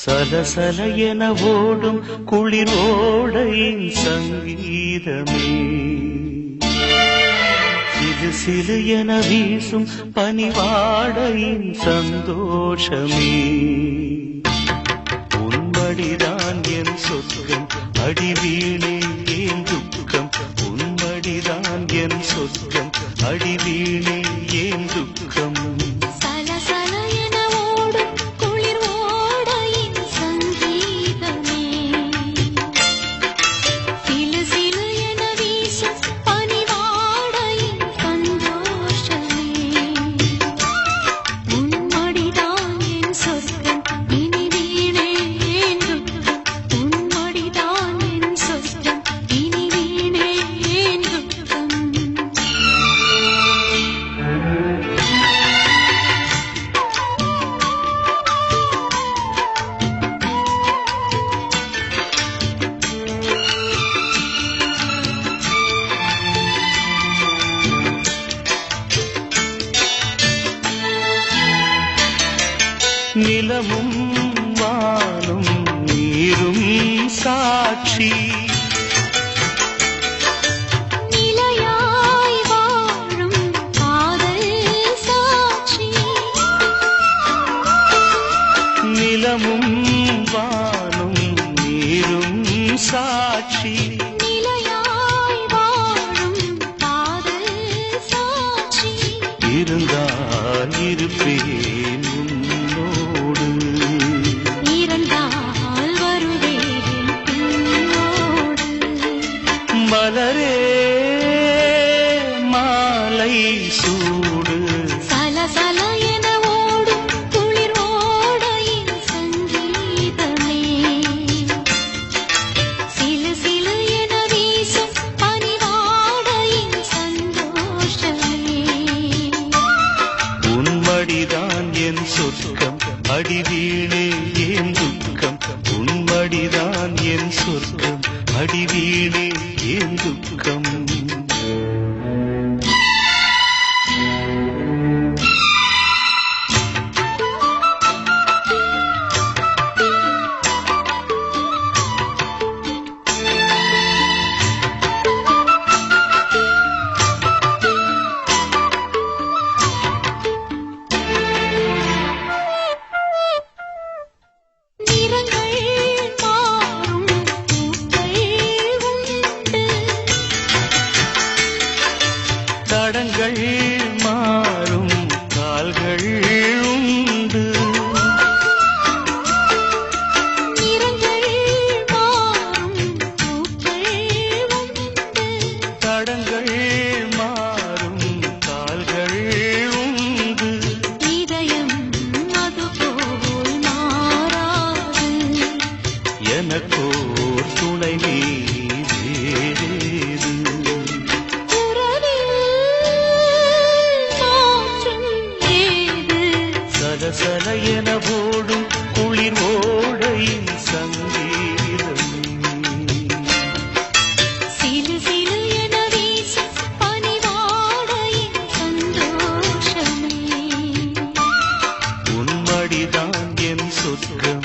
சலசல என ஓடும் குளிரோடையின் சங்கீதமே, சிறு சிறு என வீசும் பனிவாடையின் சந்தோஷமே. உன்மடிதான் என் சொர்க்கம், அடிவீணே ஏன் துக்கம். உன்மடிதான் என் சொர்க்கம், அடிவீணே ஏன் துக்கம். நிலமும் வானும் நீரும் சாட்சி, நிலையாய் வாழும் காதல் சாட்சி. நிலமும் வானும் நீரும் சாட்சி, நிலையாய் வாழும் காதல் சாட்சி. இருந்தால் இருப்பேன் மலரே மாலை சூடு. சலசல என ஓடும் குளிர் ஓடையின் சங்கீதமே, சிலு சிலு என வீசும் பனிவாடையின் சந்தோஷமே. உன்மடிதான் என் சொர்க்கம், அடிவீணே ஏன் துக்கம். உன்மடிதான் என் சொர்க்கம், அடிவீணே ஏன் துக்கம். தடங்கள் மாறும் கால்கள் உண்டு, நிறங்கள் மாறும் பூக்கள் உண்டு. தடங்கள் மாறும் கால்கள் உண்டு. இதயம் அதுபோல் மாறாது, எனக்கோர் துணை நீ வேறேது. சலசல என ஓடும் குளிர் ஓடையின் சங்கீதமே, சிலு சிலு என வீசும் பனிவாடையின் சந்தோஷமே. உன்மடிதான் என் சொர்க்கம்,